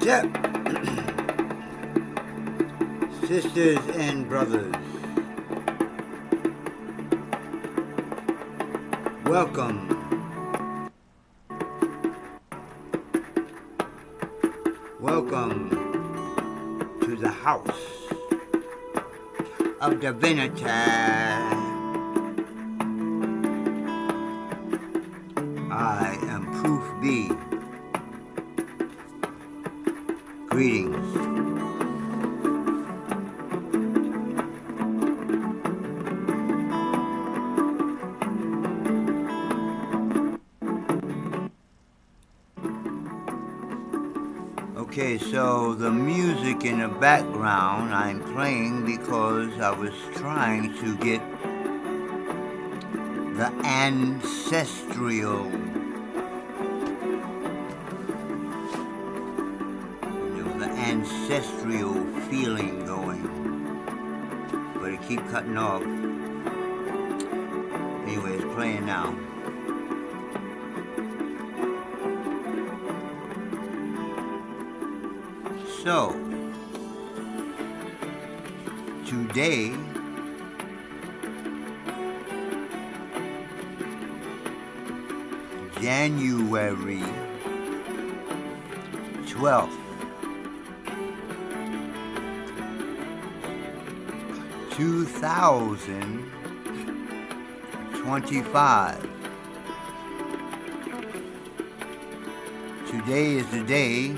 Yep. Sisters and brothers, welcome to the house of divinity. I am Proof B. Greetings. Okay, so the music in the background I'm playing because I was trying to get the ancestral, feeling going, but it keep cutting off. Anyway, it's playing now. So, today, January 12th, 2025. Today is the day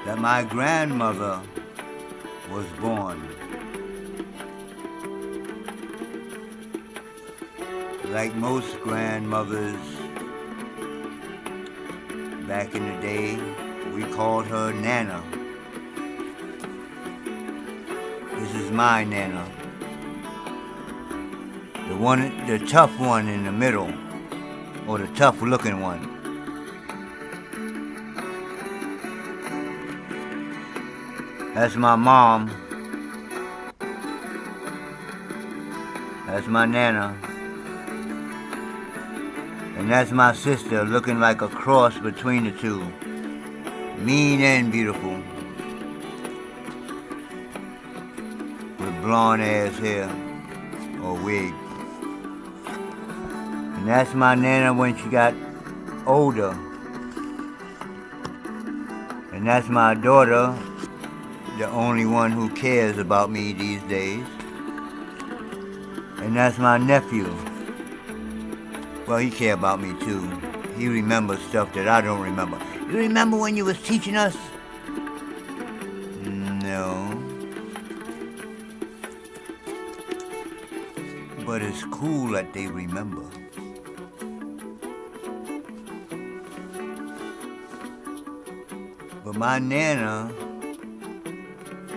that my grandmother was born. Like most grandmothers back in the day, we called her Nana. This is my Nana. The tough one in the middle, or the tough looking one. That's my mom. That's my Nana. And that's my sister, looking like a cross between the two. Mean and beautiful. With blonde ass hair, or wig. And that's my Nana when she got older. And that's my daughter, the only one who cares about me these days. And that's my nephew. Well, he cares about me too. He remembers stuff that I don't remember. You remember when you was teaching us? No. But it's cool that they remember. But my Nana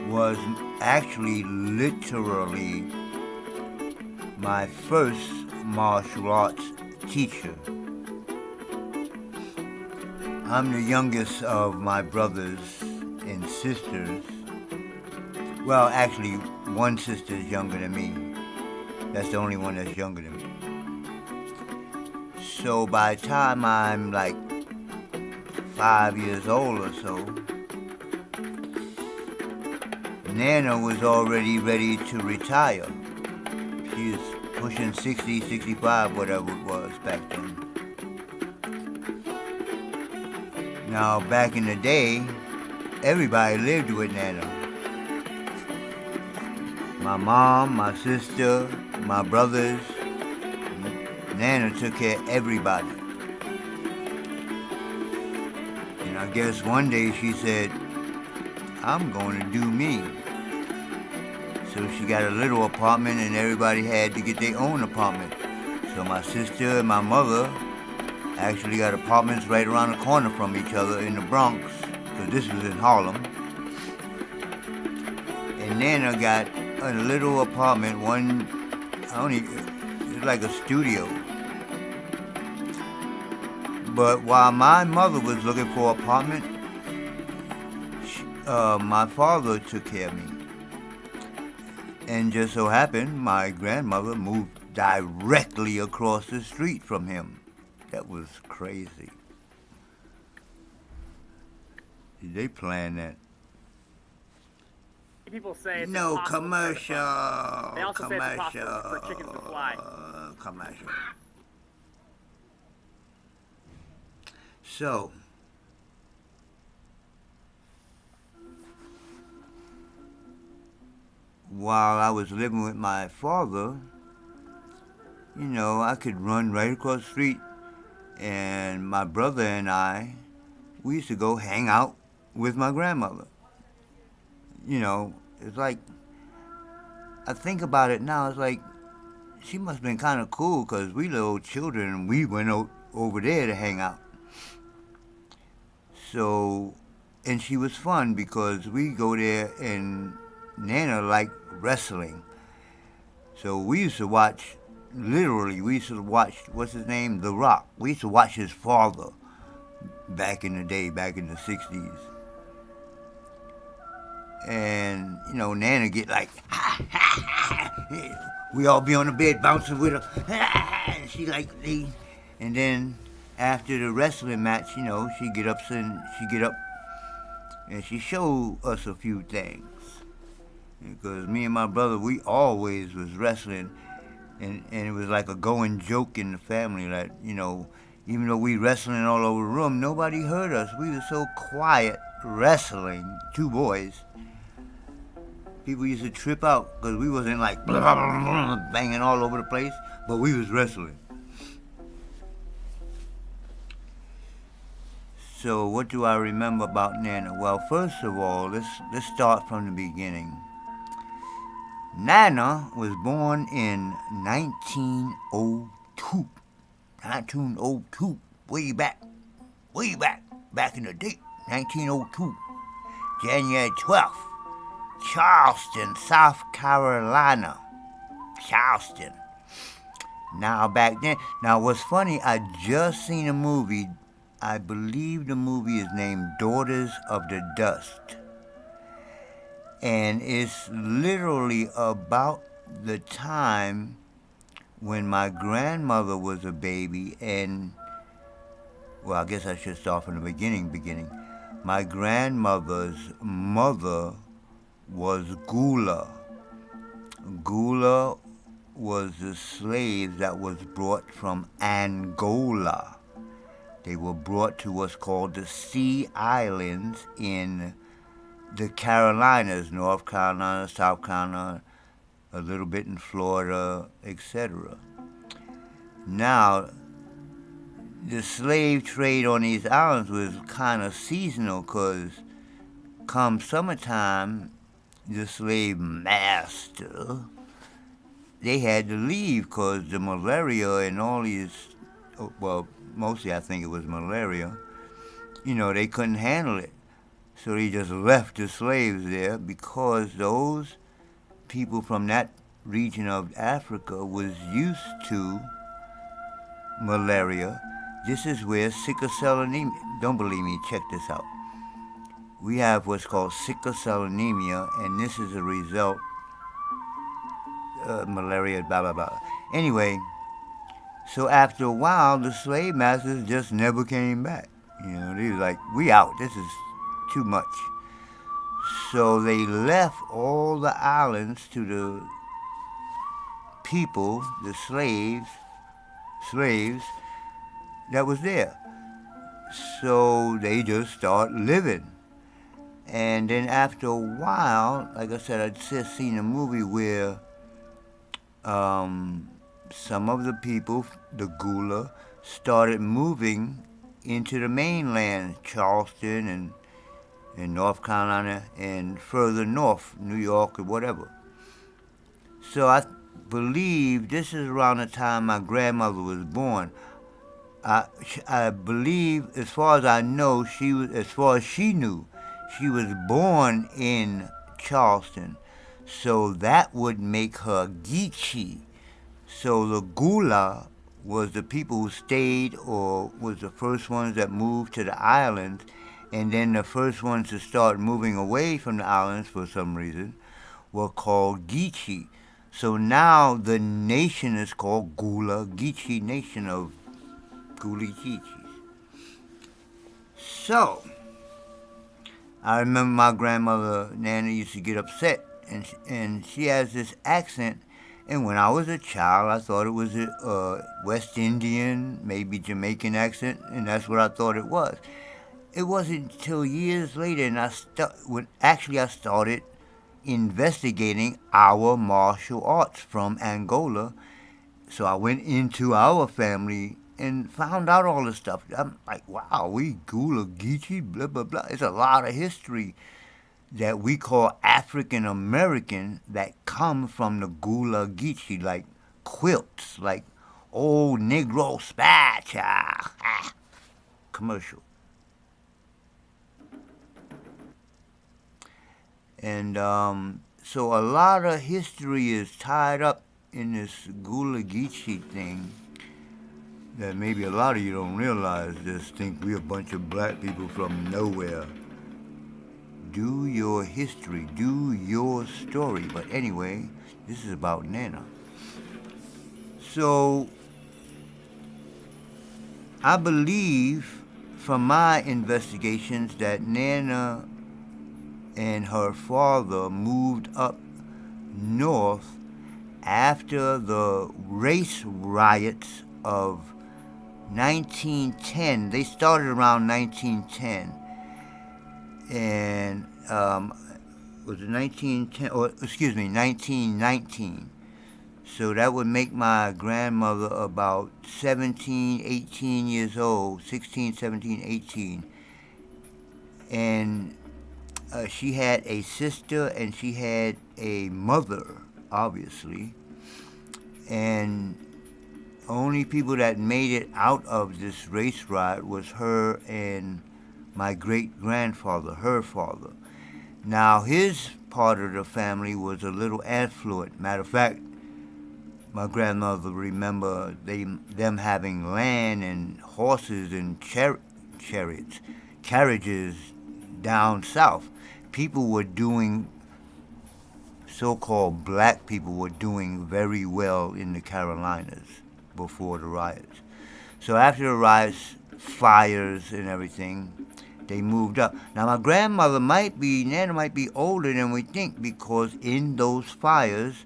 was actually literally my first martial arts teacher. I'm the youngest of my brothers and sisters. Well, actually, one sister is younger than me. That's the only one that's younger than me. So by the time I'm like 5 years old or so, Nana was already ready to retire. She was pushing 60, 65, whatever it was back then. Now, back in the day, everybody lived with Nana. My mom, my sister, my brothers. Nana took care of everybody. And I guess one day she said, I'm going to do me. So she got a little apartment and everybody had to get their own apartment. So my sister and my mother actually got apartments right around the corner from each other in the Bronx, because this was in Harlem. And Nana got a little apartment, it was like a studio. But while my mother was looking for an apartment, my father took care of me. And just so happened, my grandmother moved directly across the street from him. That was crazy. Did they plan that? People say it's No impossible to start a commercial. fund. They also say it's Commercial. impossible for chickens to fly. Commercial. So, while I was living with my father, I could run right across the street, and my brother and we used to go hang out with my grandmother. It's like, I think about it now, it's like, she must have been kind of cool because we little children and we went over there to hang out. So, and she was fun because we go there and Nana liked wrestling. So we used to watch, literally, we used to watch, what's his name? The Rock. We used to watch his father back in the day, back in the 60s. And, Nana get like, we all be on the bed bouncing with her. And she like, and then after the wrestling match, she get up and she showed us a few things. Because me and my brother, we always was wrestling, and it was like a going joke in the family that, even though we wrestling all over the room, nobody heard us. We were so quiet wrestling, two boys. People used to trip out because we wasn't like blah, blah, blah, blah, banging all over the place, but we was wrestling. So what do I remember about Nana? Well, first of all, let's start from the beginning. Nana was born in 1902. 1902, way back in the day, 1902, January 12th, Charleston, South Carolina. Charleston. Now back then, what's funny, I just seen a movie, I believe the movie is named Daughters of the Dust. And it's literally about the time when my grandmother was a baby and, well, I guess I should start from the beginning. My grandmother's mother was Gula. Gula was the slave that was brought from Angola. They were brought to what's called the Sea Islands in the Carolinas, North Carolina, South Carolina, a little bit in Florida, etc. Now, the slave trade on these islands was kind of seasonal because come summertime, the slave master, they had to leave because the malaria and all these, well, mostly I think it was malaria, they couldn't handle it. So they just left the slaves there because those people from that region of Africa was used to malaria. This is where sickle cell anemia, don't believe me, check this out. We have what's called sickle cell anemia, and this is a result of malaria, blah, blah, blah. Anyway, so after a while, the slave masters just never came back. They was like, we out, this is too much. So they left all the islands to the people, the slaves that was there. So they just start living. And then after a while, like I said, I'd just seen a movie where some of the people, the Gula, started moving into the mainland, Charleston and in North Carolina and further north, New York or whatever. So I believe this is around the time my grandmother was born. I believe, as far as I know, as far as she knew, she was born in Charleston. So that would make her Geechee. So the Gula was the people who stayed or was the first ones that moved to the islands, and then the first ones to start moving away from the islands for some reason were called Geechee. So now the nation is called Gula Geechee Nation of Gula Geechees. So, I remember my grandmother, Nana, used to get upset, and she has this accent. And when I was a child, I thought it was a West Indian, maybe Jamaican accent, and that's what I thought it was. It wasn't until years later, and I started investigating our martial arts from Angola. So I went into our family and found out all this stuff. I'm like, wow, we Gula Geechee, blah, blah, blah. It's a lot of history that we call African American that come from the Gula Geechee, like quilts, like old Negro spatch. Commercial. And so a lot of history is tied up in this Gula Geechee thing that maybe a lot of you don't realize. Just think we're a bunch of black people from nowhere. Do your history, do your story. But anyway, this is about Nana. So I believe from my investigations that Nana and her father moved up north after the race riots of 1910. They started around 1910. And was it 1910? Or excuse me, 1919. So that would make my grandmother about 17, 18 years old, 16, 17, 18. And she had a sister and she had a mother, obviously. And only people that made it out of this race riot was her and my great-grandfather, her father. Now, his part of the family was a little affluent. Matter of fact, my grandmother remember them having land and horses and chariots, carriages down south. People were doing, so-called black people were doing very well in the Carolinas before the riots. So after the riots, fires and everything, they moved up. Now my grandmother Nana might be older than we think, because in those fires,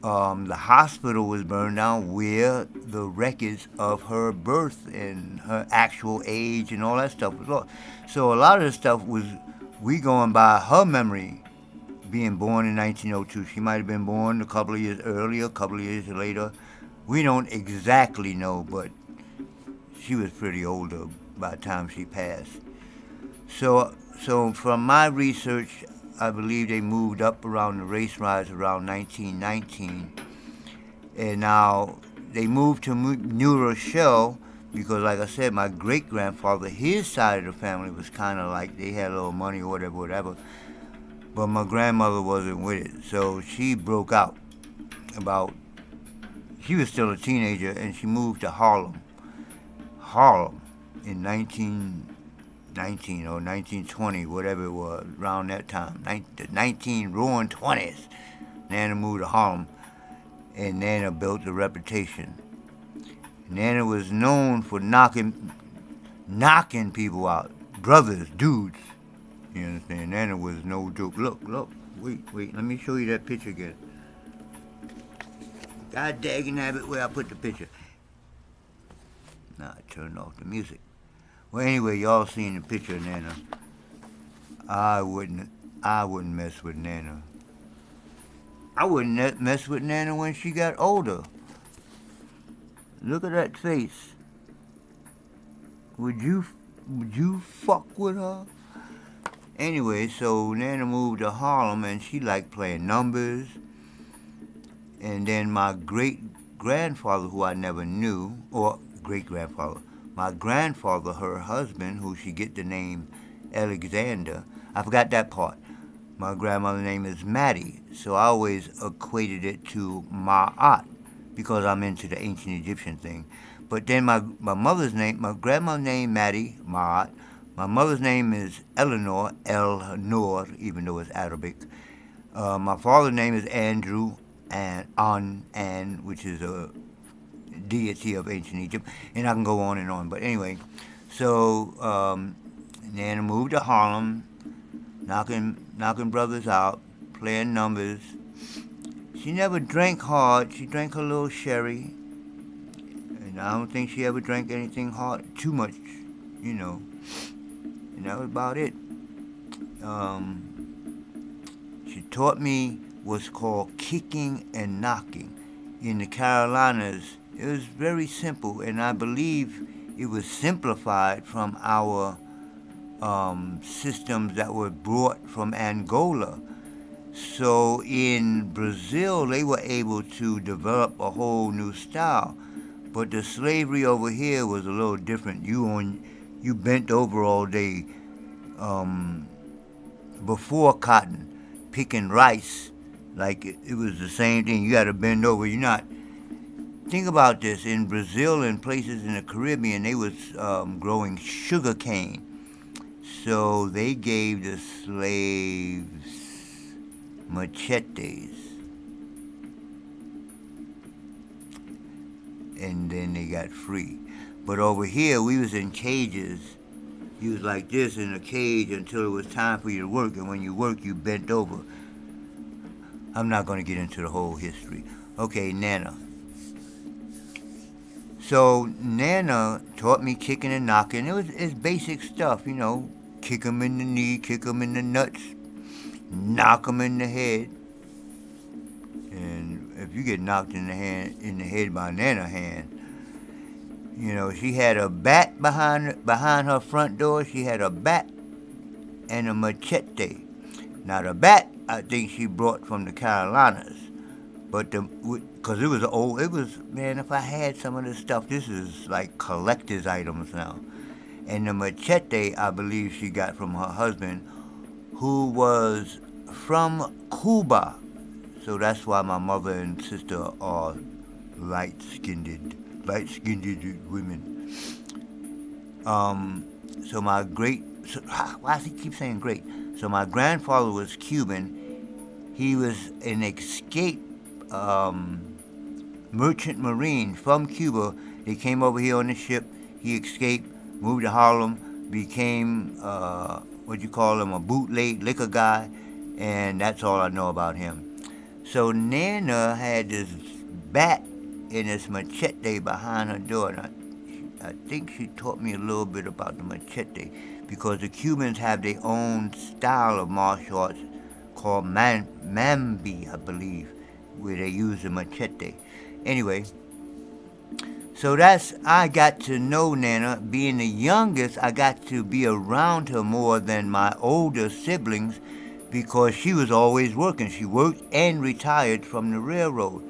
the hospital was burned down where the records of her birth and her actual age and all that stuff was lost. So a lot of the stuff was, we going by her memory, being born in 1902. She might have been born a couple of years earlier, a couple of years later. We don't exactly know, but she was pretty older by the time she passed. So from my research, I believe they moved up around the race riots around 1919. And now they moved to New Rochelle because, like I said, my great-grandfather, his side of the family was kind of like they had a little money or whatever. But my grandmother wasn't with it. So she broke out she was still a teenager, and she moved to Harlem in 1919 or 1920, whatever it was, around that time, the 19 roaring 20s. Nana moved to Harlem, and Nana built a reputation. Nana was known for knocking people out, brothers, dudes. You understand? Nana was no joke. Look, wait, let me show you that picture again. God daggin' habit, where I put the picture. Now I turned off the music. Well, anyway, y'all seen the picture of Nana. I wouldn't mess with Nana. I wouldn't mess with Nana when she got older. Look at that face. Would you fuck with her? Anyway, so Nana moved to Harlem, and she liked playing numbers. And then my great-grandfather, who I never knew, or great-grandfather, my grandfather, her husband, who she get the name Alexander, I forgot that part. My grandmother's name is Mattie, so I always equated it to Ma'at, because I'm into the ancient Egyptian thing. But then my mother's name, my grandmother's name, Mattie, Ma'at. My mother's name is Eleanor, El-Noor, even though it's Arabic. My father's name is Andrew, and which is a deity of ancient Egypt, and I can go on and on. But anyway, so Nana moved to Harlem, knocking brothers out, playing numbers. She never drank hard. She drank a little sherry, and I don't think she ever drank anything hard too much, you know. And that was about it. Um, she taught me what's called kicking and knocking. In the Carolinas, it was very simple, and I believe it was simplified from our systems that were brought from Angola. So in Brazil, they were able to develop a whole new style. But the slavery over here was a little different. You bent over all day um, before cotton, picking rice. Like it was the same thing. You got to bend over. You're not. Think about this. In Brazil and places in the Caribbean, they was growing sugar cane. So they gave the slaves machetes, and then they got free. But over here, we was in cages. You was like this in a cage until it was time for you to work, and when you work, you bent over. I'm not going to get into the whole history. Okay, Nana. So Nana taught me kicking and knocking. It's basic stuff, you know. Kick 'em in the knee, kick 'em in the nuts, knock 'em in the head. And if you get knocked in the head by Nana hand, you know, she had a bat behind her front door. She had a bat and a machete. Now the bat, I think she brought from the Carolinas, but because it was man. If I had some of this stuff, this is like collector's items now. And the machete, I believe she got from her husband, who was from Cuba. So that's why my mother and sister are light-skinned women. So my why does he keep saying great? So my grandfather was Cuban. He was an escaped merchant marine from Cuba. They came over here on the ship. He escaped, moved to Harlem, became what you call him, a bootleg liquor guy, and that's all I know about him. So Nana had this bat and this machete behind her door. And I think she taught me a little bit about the machete because the Cubans have their own style of martial arts called Mambi, I believe, where they use the machete. Anyway, so I got to know Nana. Being the youngest, I got to be around her more than my older siblings because she was always working. She worked and retired from the railroad.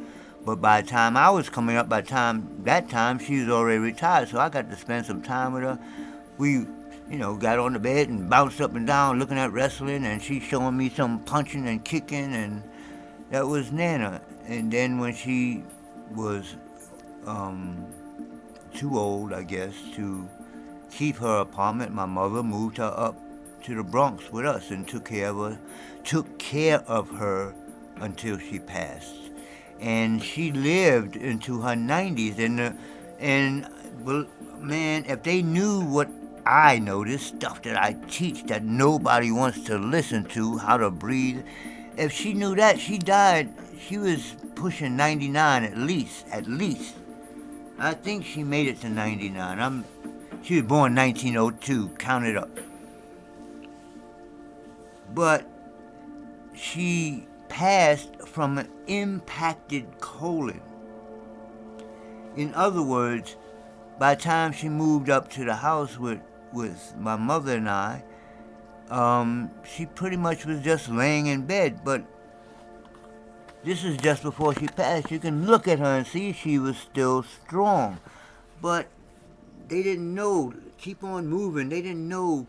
But by the time I was coming up, that time, she was already retired. So I got to spend some time with her. We, got on the bed and bounced up and down looking at wrestling, and she showing me some punching and kicking, and that was Nana. And then when she was too old, I guess, to keep her apartment, my mother moved her up to the Bronx with us and took care of her until she passed. And she lived into her 90s. Well, man, if they knew what I know, this stuff that I teach that nobody wants to listen to, how to breathe, if she knew that, she died. She was pushing 99 at least. I think she made it to 99. She was born 1902. Count it up. But she passed from an impacted colon. In other words, by the time she moved up to the house with my mother and I, she pretty much was just laying in bed. But this is just before she passed. You can look at her and see she was still strong. But they didn't know. Keep on moving. They didn't know.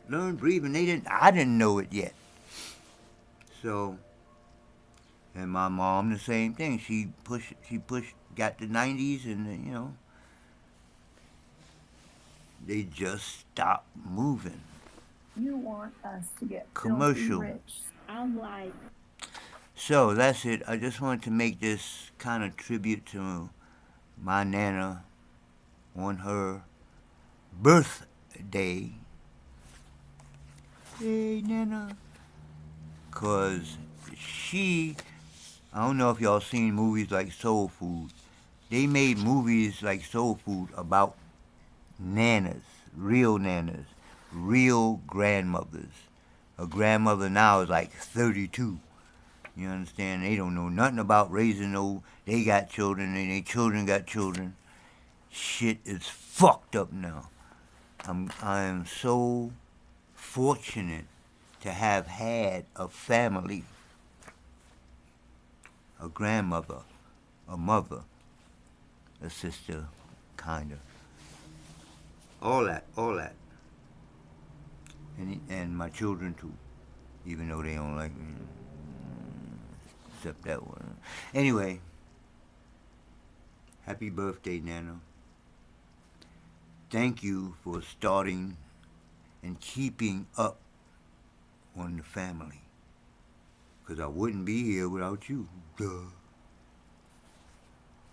Learn breathing. I didn't know it yet. So, and my mom the same thing. She pushed, got the 90s, and they just stopped moving. You want us to get commercial rich. I'm like. So that's it. I just wanted to make this kind of tribute to my Nana on her birthday. Hey, Nana. Because I don't know if y'all seen movies like Soul Food. They made movies like Soul Food about nanas, real grandmothers. A grandmother now is like 32. You understand? They don't know nothing about raising they got children and their children got children. Shit is fucked up now. I am so fortunate to have had a family, a grandmother, a mother, a sister, kinda. All that. And my children too, even though they don't like me, except that one. Anyway, happy birthday, Nana. Thank you for starting and keeping up on the family. Because I wouldn't be here without you. Duh.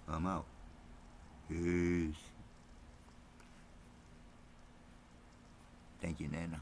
I'm out. Peace. Thank you, Nana.